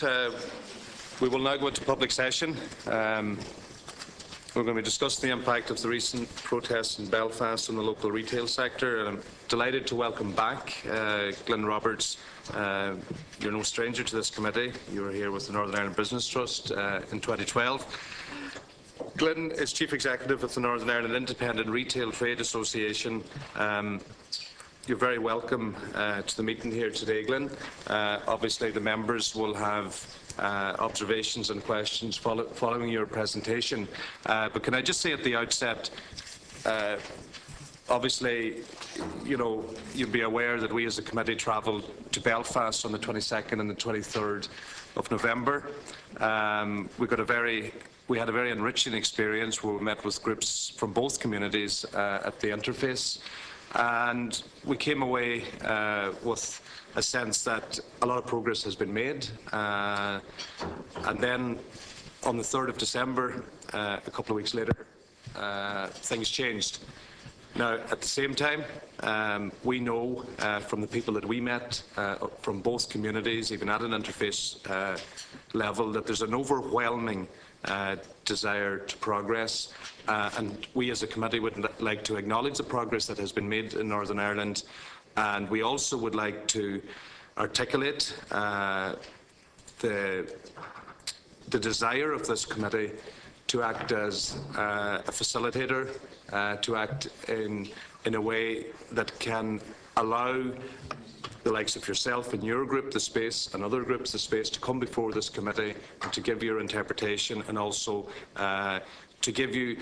we will now go into public session. We're going to be discussing the impact of the recent protests in Belfast on the local retail sector. And I'm delighted to welcome back Glyn Roberts. You're no stranger to this committee. You were here with the Northern Ireland Business Trust in 2012. Glyn is Chief Executive of the Northern Ireland Independent Retail Trade Association. You're very welcome to the meeting here today, Glyn. Obviously, the members will have observations and questions following your presentation. But can I just say at the outset, obviously, you'll be aware that we as a committee travelled to Belfast on the 22nd and the 23rd of November. We had a very enriching experience where we met with groups from both communities at the interface. And we came away with a sense that a lot of progress has been made. And then on the 3rd of December, a couple of weeks later, things changed. Now, at the same time, we know from the people that we met from both communities, even at an interface level, that there's an overwhelming desire to progress. And we as a committee would like to acknowledge the progress that has been made in Northern Ireland, and we also would like to articulate the desire of this committee to act as a facilitator, to act in a way that can allow the likes of yourself and your group the space, and other groups the space, to come before this committee and to give your interpretation, and also to give you,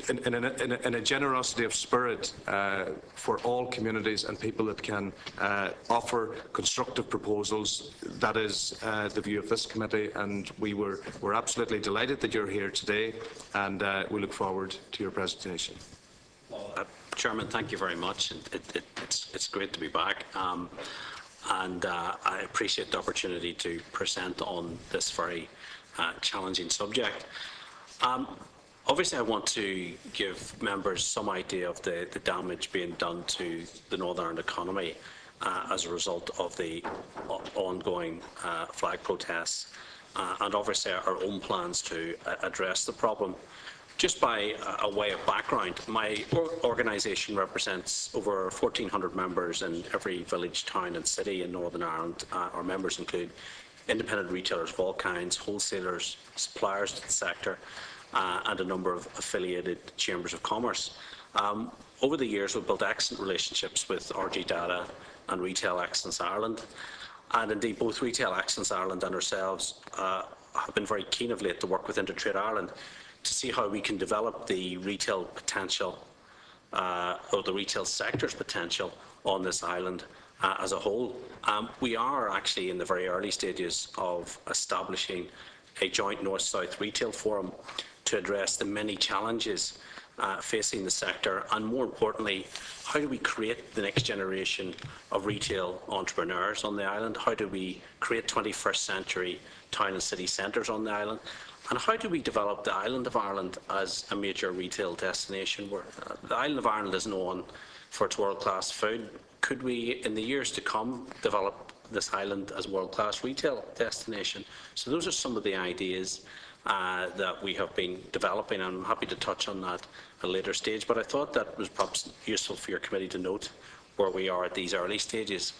in a generosity of spirit for all communities and people that can offer constructive proposals. That is the view of this committee, and we're absolutely delighted that you're here today, and we look forward to your presentation. Chairman, thank you very much. It's great to be back. And I appreciate the opportunity to present on this very challenging subject. Obviously, I want to give members some idea of the damage being done to the Northern Ireland economy as a result of the ongoing flag protests, and obviously our own plans to address the problem. Just by a way of background, my organisation represents over 1,400 members in every village, town and city in Northern Ireland. Our members include independent retailers of all kinds, wholesalers, suppliers to the sector, and a number of affiliated chambers of commerce. Over the years, we've built excellent relationships with RG Data and Retail Excellence Ireland. And indeed, both Retail Excellence Ireland and ourselves have been very keen of late to work with Intertrade Ireland to see how we can develop the retail potential, or the retail sector's potential on this island as a whole. We are actually in the very early stages of establishing a joint North-South retail forum to address the many challenges facing the sector, and more importantly, how do we create the next generation of retail entrepreneurs on the island? How do we create 21st century town and city centres on the island? And how do we develop the island of Ireland as a major retail destination? Where the island of Ireland is known for its world-class food. Could we, in the years to come, develop this island as a world-class retail destination? So those are some of the ideas that we have been developing, and I'm happy to touch on that at a later stage. But I thought that was perhaps useful for your committee to note where we are at these early stages.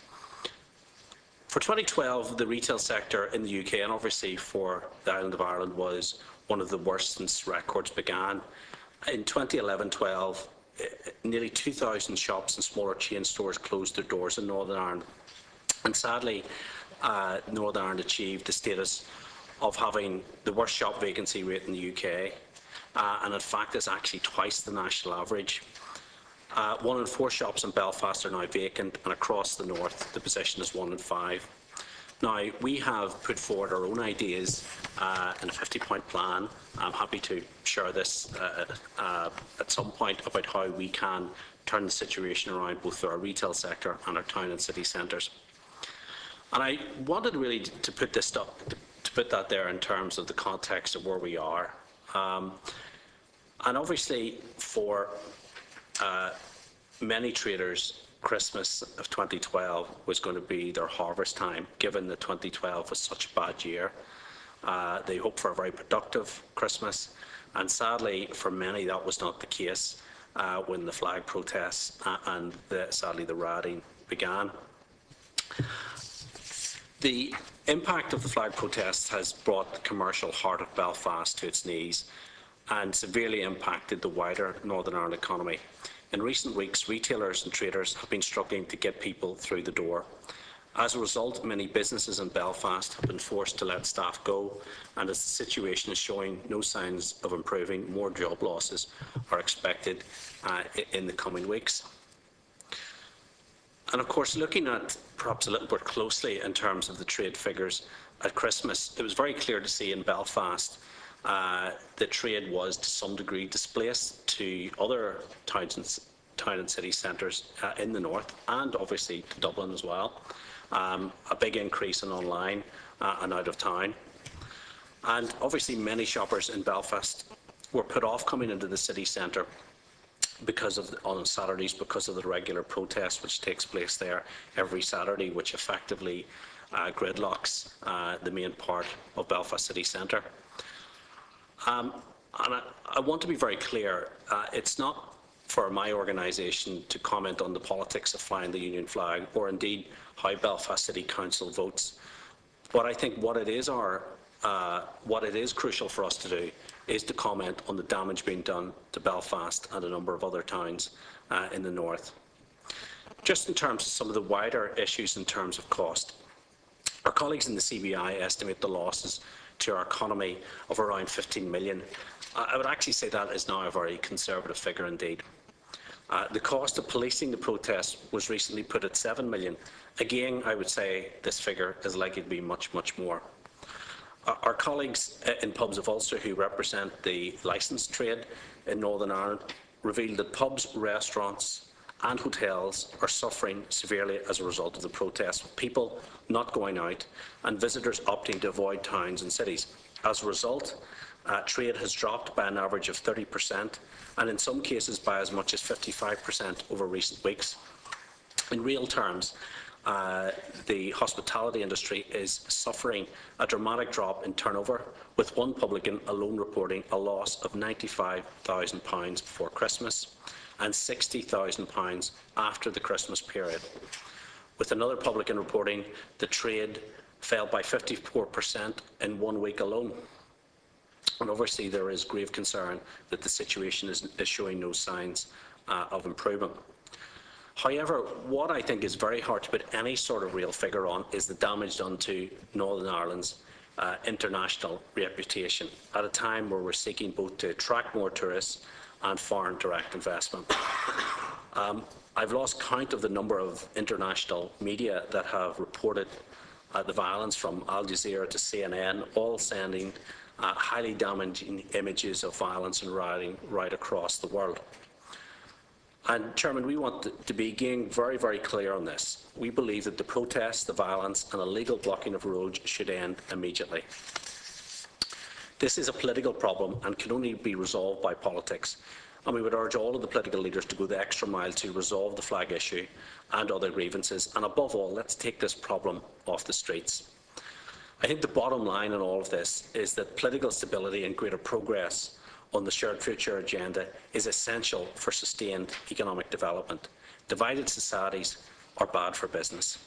For 2012, the retail sector in the UK, and obviously for the island of Ireland, was one of the worst since records began. In 2011-12, nearly 2,000 shops and smaller chain stores closed their doors in Northern Ireland. And sadly, Northern Ireland achieved the status of having the worst shop vacancy rate in the UK. And in fact, it's actually twice the national average. 1 in 4 shops in Belfast are now vacant, and across the north the position is 1 in 5. Now, we have put forward our own ideas in a 50-point plan. I'm happy to share this at some point about how we can turn the situation around both for our retail sector and our town and city centres. And I wanted really to put this up, to put that there in terms of the context of where we are. And obviously for many traders, Christmas of 2012 was going to be their harvest time, given that 2012 was such a bad year. They hoped for a very productive Christmas, and sadly for many that was not the case when the flag protests and sadly the rioting began. The impact of the flag protests has brought the commercial heart of Belfast to its knees and severely impacted the wider Northern Ireland economy. In recent weeks, retailers and traders have been struggling to get people through the door. As a result, many businesses in Belfast have been forced to let staff go, and as the situation is showing no signs of improving, more job losses are expected in the coming weeks. And of course, looking at perhaps a little bit closely in terms of the trade figures at Christmas, it was very clear to see in Belfast the trade was to some degree displaced to other town and city centres in the north, and obviously to Dublin as well. A big increase in online and out of town. And obviously many shoppers in Belfast were put off coming into the city centre on Saturdays because of the regular protest which takes place there every Saturday, which effectively gridlocks the main part of Belfast city centre. And I want to be very clear, it's not for my organisation to comment on the politics of flying the Union flag, or indeed how Belfast City Council votes. But I think what it is crucial for us to do is to comment on the damage being done to Belfast and a number of other towns in the north. Just in terms of some of the wider issues in terms of cost, our colleagues in the CBI estimate the losses to our economy of around 15 million. I would actually say that is now a very conservative figure indeed. The cost of policing the protests was recently put at 7 million. Again, I would say this figure is likely to be much, much more. Our colleagues in Pubs of Ulster, who represent the licensed trade in Northern Ireland, revealed that pubs, restaurants and hotels are suffering severely as a result of the protests, with people not going out and visitors opting to avoid towns and cities. As a result, trade has dropped by an average of 30%, and in some cases by as much as 55% over recent weeks. In real terms, the hospitality industry is suffering a dramatic drop in turnover, with one publican alone reporting a loss of £95,000 before Christmas and £60,000 after the Christmas period, with another publican reporting the trade fell by 54% in 1 week alone. And obviously there is grave concern that the situation is showing no signs of improvement. However, what I think is very hard to put any sort of real figure on is the damage done to Northern Ireland's international reputation at a time where we're seeking both to attract more tourists and foreign direct investment. I've lost count of the number of international media that have reported the violence, from Al Jazeera to CNN, all sending highly damaging images of violence and rioting right across the world. And, Chairman, we want to be again very, very clear on this. We believe that the protests, the violence and illegal blocking of roads should end immediately. This is a political problem and can only be resolved by politics. And we would urge all of the political leaders to go the extra mile to resolve the flag issue and other grievances. And above all, let's take this problem off the streets. I think the bottom line in all of this is that political stability and greater progress on the shared future agenda is essential for sustained economic development. Divided societies are bad for business.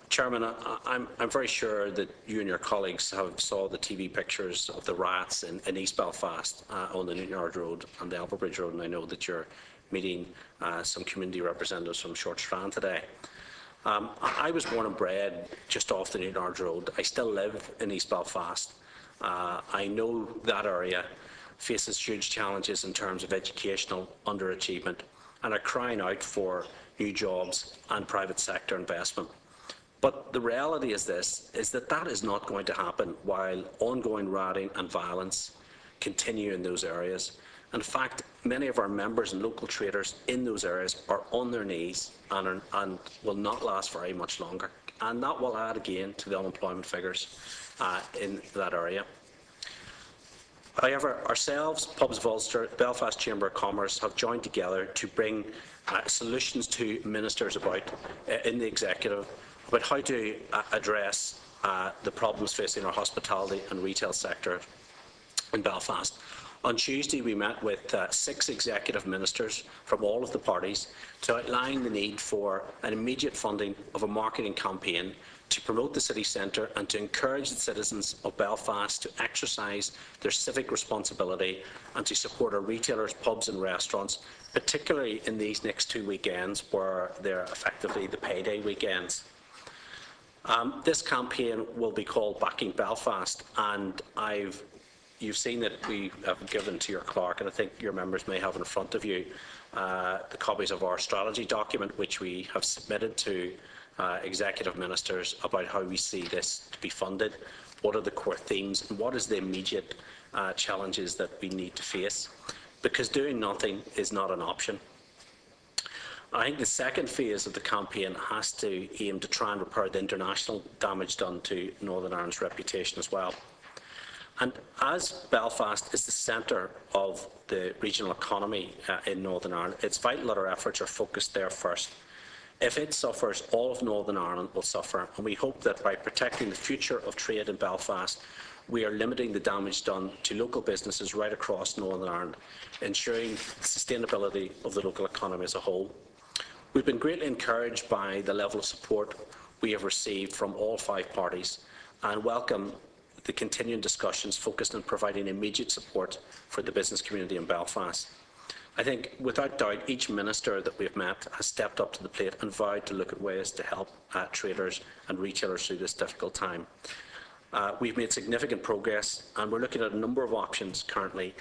Chairman, I'm very sure that you and your colleagues have saw the TV pictures of the riots in East Belfast on the Jnauary Road and the Albert Bridge Road, and I know that you're meeting some community representatives from Short Strand today. I was born and bred just off the Jnauary Road. I still live in East Belfast. I know that area faces huge challenges in terms of educational underachievement and are crying out for new jobs and private sector investment. But the reality is that is not going to happen while ongoing rioting and violence continue in those areas. In fact, many of our members and local traders in those areas are on their knees and will not last very much longer. And that will add again to the unemployment figures in that area. However, ourselves, Pubs of Ulster, Belfast Chamber of Commerce have joined together to bring solutions to ministers in the executive about how to address the problems facing our hospitality and retail sector in Belfast. On Tuesday, we met with 6 executive ministers from all of the parties to outline the need for an immediate funding of a marketing campaign to promote the city centre and to encourage the citizens of Belfast to exercise their civic responsibility and to support our retailers, pubs and restaurants, particularly in these next 2 weekends where they're effectively the payday weekends. This campaign will be called Backing Belfast, and you've seen that we have given to your clerk, and I think your members may have in front of you the copies of our strategy document, which we have submitted to executive ministers about how we see this to be funded, what are the core themes, and what is the immediate challenges that we need to face, because doing nothing is not an option. I think the second phase of the campaign has to aim to try and repair the international damage done to Northern Ireland's reputation as well. And as Belfast is the centre of the regional economy in Northern Ireland, it's vital that our efforts are focused there first. If it suffers, all of Northern Ireland will suffer, and we hope that by protecting the future of trade in Belfast, we are limiting the damage done to local businesses right across Northern Ireland, ensuring the sustainability of the local economy as a whole. We've been greatly encouraged by the level of support we have received from all 5 parties and welcome the continuing discussions focused on providing immediate support for the business community in Belfast. I think, without doubt, each minister that we've met has stepped up to the plate and vowed to look at ways to help traders and retailers through this difficult time. We've made significant progress, and we're looking at a number of options currently,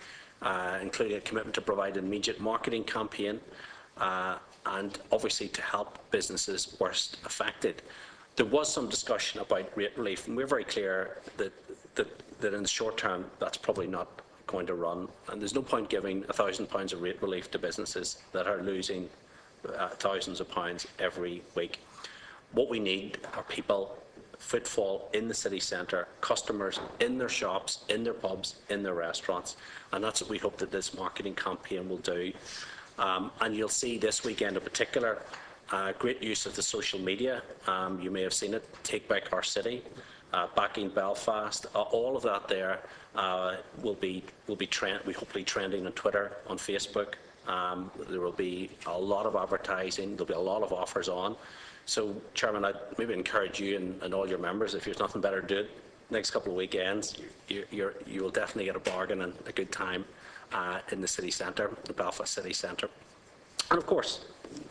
including a commitment to provide an immediate marketing campaign and obviously to help businesses worst affected. There was some discussion about rate relief, and we're very clear that in the short term that's probably not going to run, and there's no point giving £1,000 of rate relief to businesses that are losing thousands of pounds every week. What we need are people, footfall in the city centre, customers in their shops, in their pubs, in their restaurants, and that's what we hope that this marketing campaign will do. And you'll see this weekend in particular great use of the social media. You may have seen it, Take Back Our City, Backing Belfast, all of that there will be hopefully trending on Twitter, on Facebook. There will be a lot of advertising, there'll be a lot of offers on. So, Chairman, I'd maybe encourage you and all your members, if there's nothing better to do next couple of weekends, you will definitely get a bargain and a good time in the city centre, the Belfast city centre. And of course,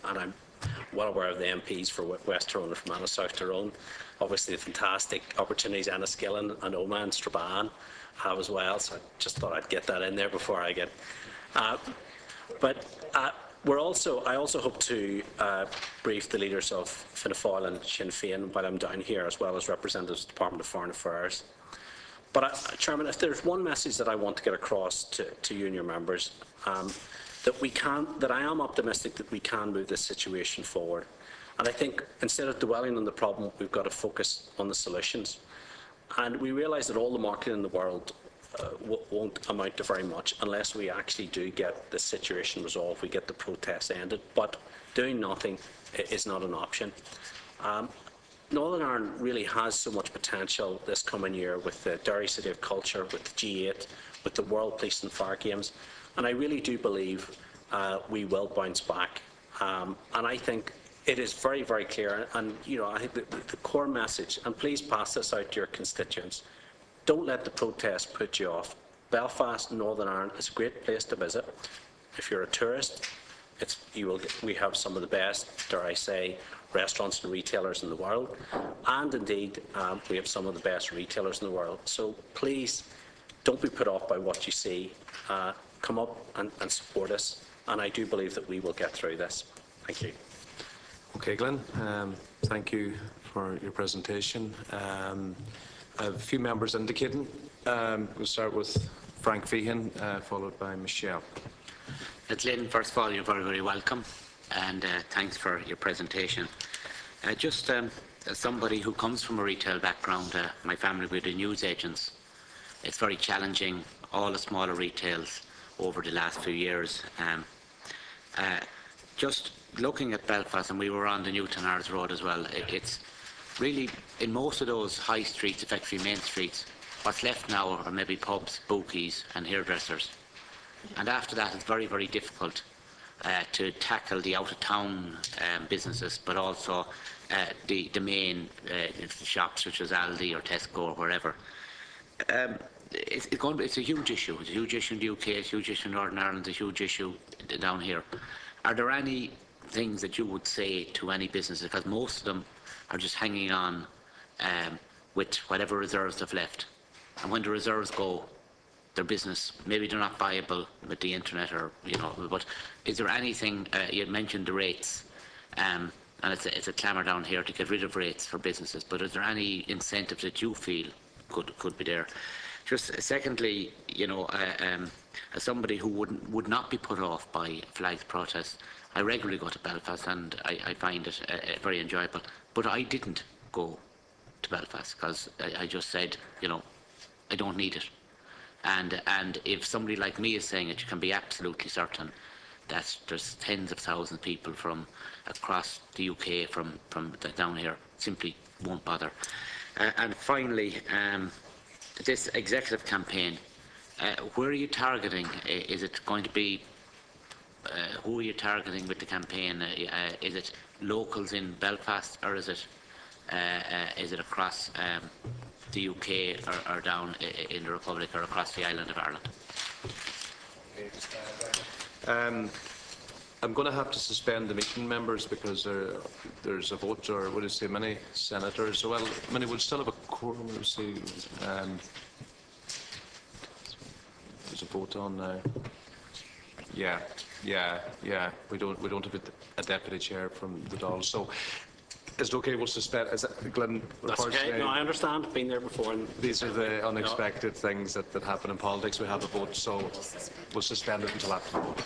and I'm well aware of the MPs for West Tyrone and Fermanagh South Tyrone, obviously the fantastic opportunities Enniskillen and Omagh and Strabane have as well, so I just thought I'd get that in there before I get... I also hope to brief the leaders of Fianna Fáil and Sinn Féin while I'm down here, as well as representatives of the Department of Foreign Affairs. But, Chairman, if there's one message that I want to get across to you and your members, that I am optimistic that we can move this situation forward. And I think instead of dwelling on the problem, we've got to focus on the solutions. And we realise that all the marketing in the world won't amount to very much unless we actually do get this situation resolved, we get the protests ended. But doing nothing is not an option. Northern Ireland really has so much potential this coming year with the Derry City of Culture, with the G8, with the World Police and Fire Games, and I really do believe we will bounce back. And I think it is very, very clear, and I think the core message, and please pass this out to your constituents, don't let the protests put you off. Belfast, Northern Ireland is a great place to visit. If you're a tourist, we have some of the best, dare I say, restaurants and retailers in the world, and indeed we have some of the best retailers in the world. So please don't be put off by what you see. Come up and support us, and I do believe that we will get through this. Thank you. Okay, Glyn, thank you for your presentation. A few members indicating. We'll start with Frank Feehan, followed by Michelle. Glyn, first of all, you're very, very welcome, and thanks for your presentation. Just as somebody who comes from a retail background, my family were the newsagents. It's very challenging all the smaller retails over the last few years. Just looking at Belfast, and we were on the Newtonards Road as well, it's really, in most of those high streets, effectively main streets, what's left now are maybe pubs, bookies and hairdressers. And after that, it's very, very difficult to tackle the out-of-town businesses, but also the main shops such as Aldi or Tesco or wherever. It's a huge issue. It's a huge issue in the UK, it's a huge issue in Northern Ireland, it's a huge issue down here. Are there any things that you would say to any businesses? Because most of them are just hanging on with whatever reserves they've left. And when the reserves go, their business, maybe they're not viable with the internet, or but is there anything, you mentioned the rates, and it's a clamour down here to get rid of rates for businesses, but is there any incentive that you feel could be there? Just secondly, as somebody who would not be put off by flags protests, I regularly go to Belfast and I find it very enjoyable, but I didn't go to Belfast because I just said, I don't need it. And if somebody like me is saying it, you can be absolutely certain that there's tens of thousands of people from across the UK, from down here, simply won't bother. And finally, this executive campaign, where are you targeting? Is it going to be, who are you targeting with the campaign? Is it locals in Belfast, or is it across the UK or down in the Republic or across the island of Ireland? I'm going to have to suspend the meeting, members, because there's a vote, or what do you say, many senators. Well, many would still have a quorum. We'll see. There's a vote on now. Yeah. We don't have a deputy chair from the Dáil, so. Is it okay? We'll suspend. Is that, Glyn? That's okay. No, I understand. I've been there before. And these are the unexpected things that happen in politics. We have a vote, so we'll suspend it until after the vote.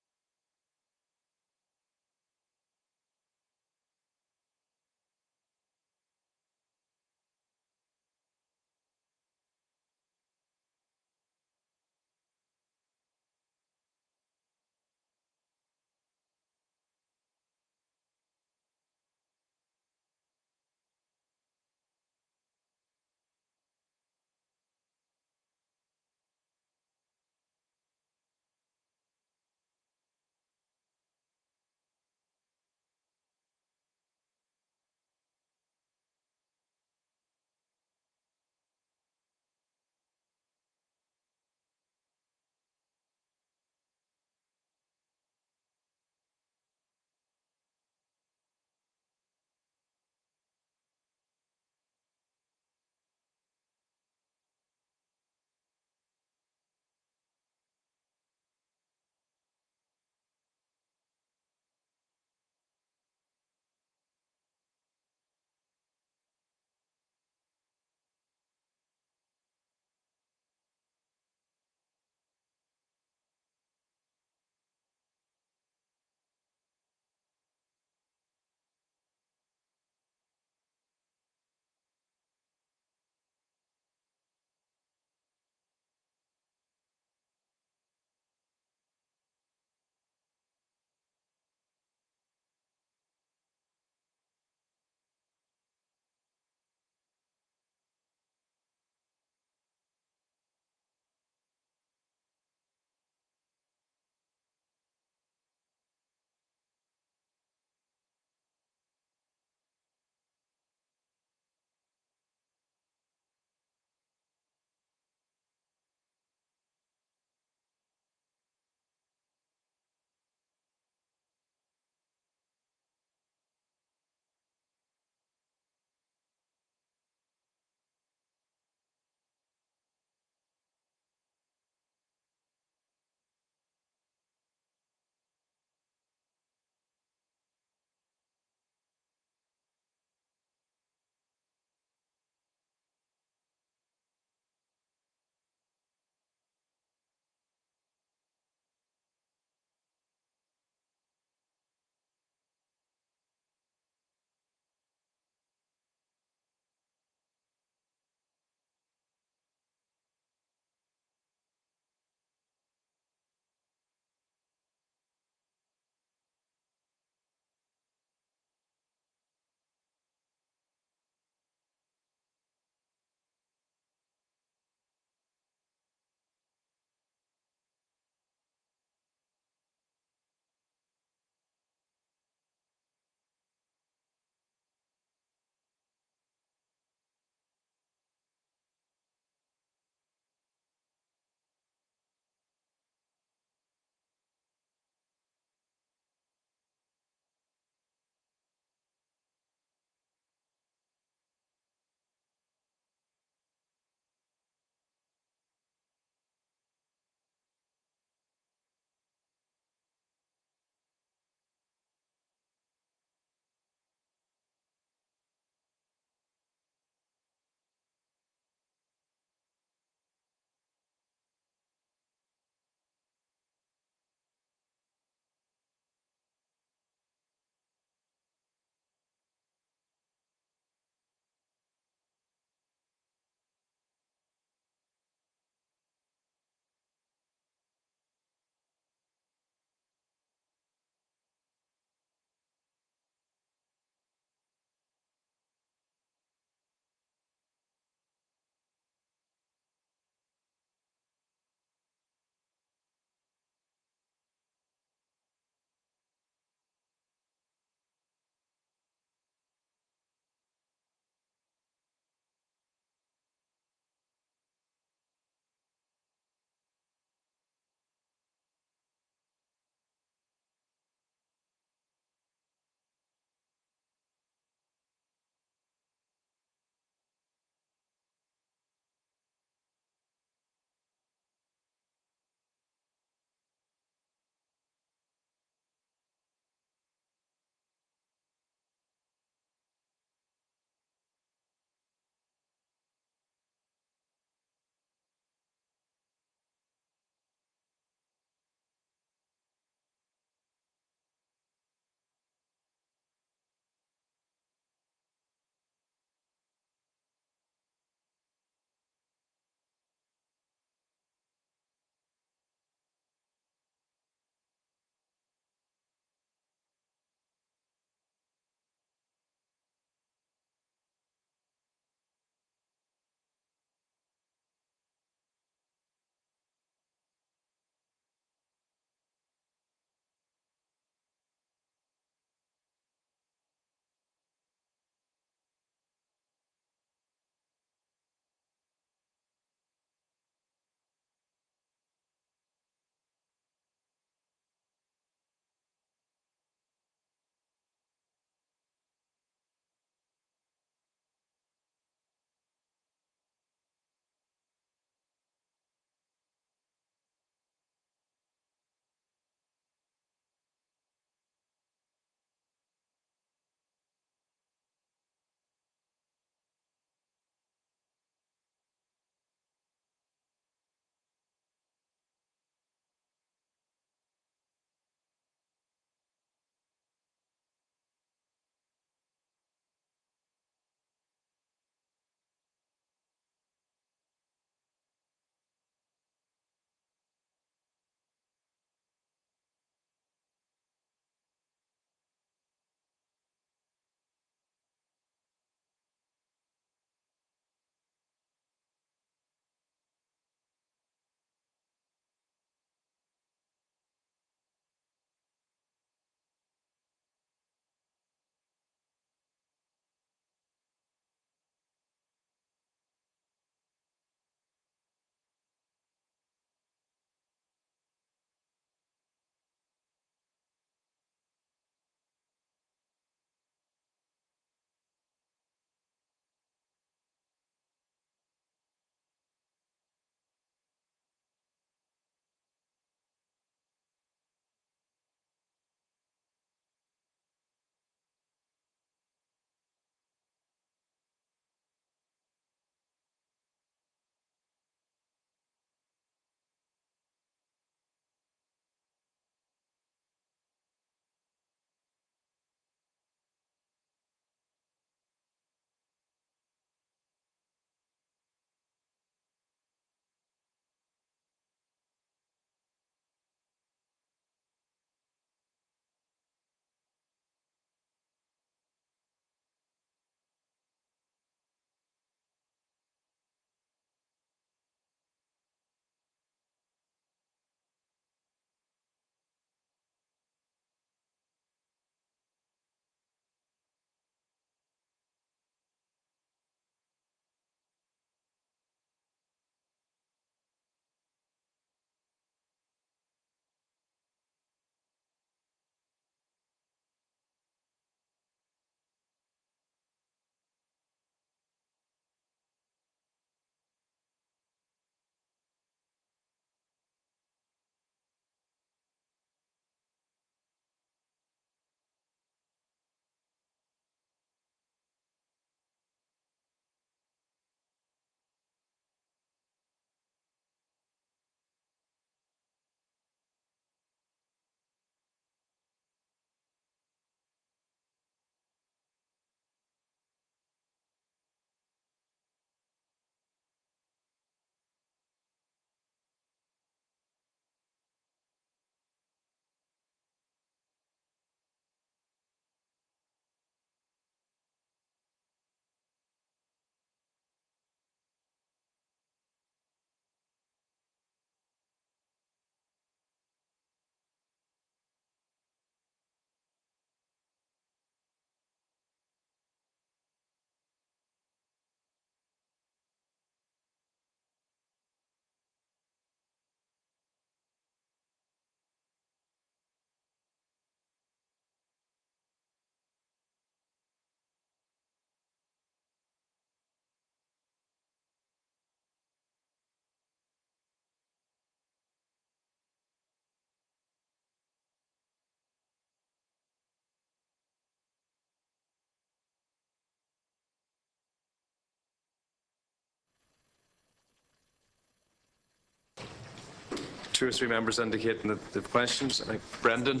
two or three members indicating that they've questions. I think Brendan.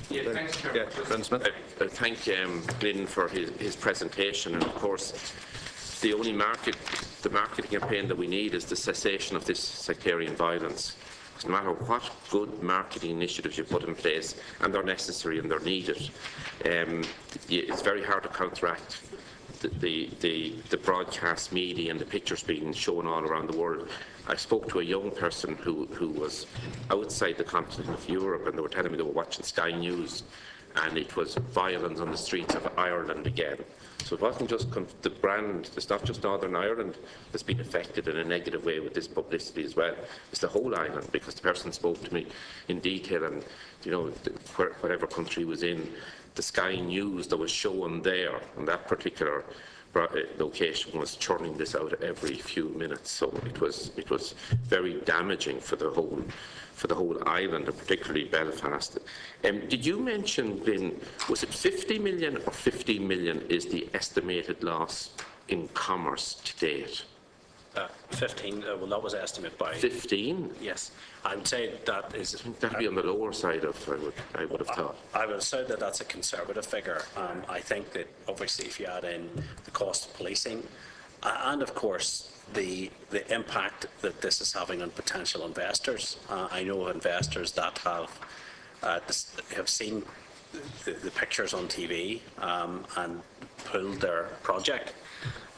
Yeah, thanks, Chair. Yeah, Brendan Smith. I thank Glyn for his presentation, and of course, the marketing campaign that we need is the cessation of this sectarian violence. No matter what good marketing initiatives you put in place, and they're necessary and they're needed, it's very hard to counteract the broadcast media and the pictures being shown all around the world. I spoke to a young person who was outside the continent of Europe, and they were telling me they were watching Sky News, and it was violence on the streets of Ireland again. So it wasn't just the brand, it's not just Northern Ireland that's been affected in a negative way with this publicity as well. It's the whole island, because the person spoke to me in detail, and you know, whatever country was in, the Sky News that was shown there on that particular location was churning this out every few minutes. So it was very damaging for the whole island, and particularly Belfast. Did you mention, Glyn, was it 50 million or 50 million is the estimated loss in commerce to date? 15, well, that was estimated by... 15? Yes. I would say that is... That would be on the lower side of, I would have thought. I would say that that's a conservative figure. I think that obviously if you add in the cost of policing, and of course the impact that this is having on potential investors. I know investors that have seen the pictures on TV and pulled their project.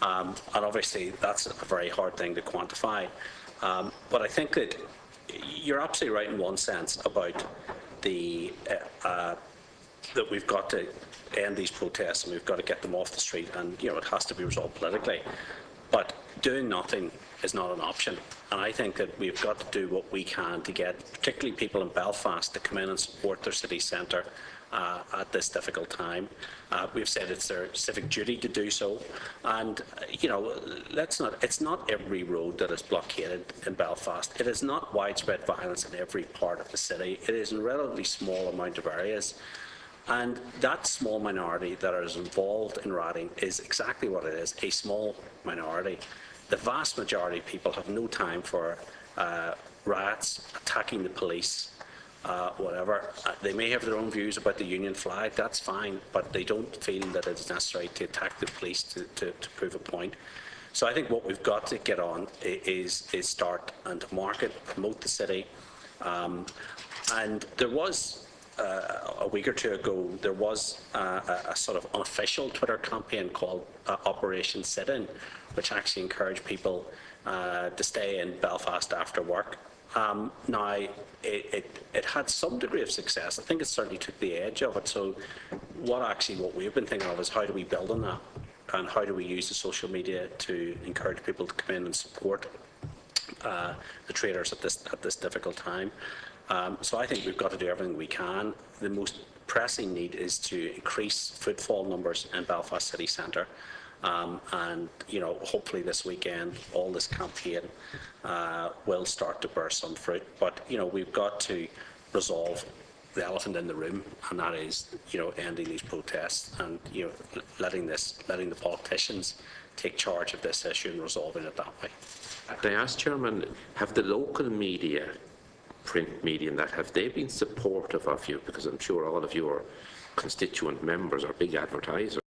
And obviously that's a very hard thing to quantify. But I think that you're absolutely right in one sense about that we've got to end these protests and we've got to get them off the street, and you know, it has to be resolved politically. But doing nothing is not an option. And I think that we've got to do what we can to get particularly people in Belfast to come in and support their city centre at this difficult time. We've said it's their civic duty to do so, and you know, it's not every road that is blockaded in Belfast. It is not widespread violence in every part of the city. It is in a relatively small amount of areas, and that small minority that is involved in rioting is exactly what it is, a small minority. The vast majority of people have no time for riots, attacking the police, whatever. They may have their own views about the Union flag, that's fine, but they don't feel that it's necessary to attack the police to prove a point. So I think what we've got to get on is start and market, promote the city. And there was, a week or two ago, there was a sort of unofficial Twitter campaign called Operation Sit-In, which actually encouraged people to stay in Belfast after work. Now, it had some degree of success. I think it certainly took the edge of it. So what we've been thinking of is how do we build on that, and how do we use the social media to encourage people to come in and support the traders at this difficult time. So I think we've got to do everything we can. The most pressing need is to increase footfall numbers in Belfast city centre. And you know, hopefully this weekend all this campaign will start to bear some fruit. But you know, we've got to resolve the elephant in the room, and that is, you know, ending these protests and, you know, letting the politicians take charge of this issue and resolving it that way. Can I ask, Chairman, have the local media, print media and that, have they been supportive of you? Because I'm sure all of your constituent members are big advertisers.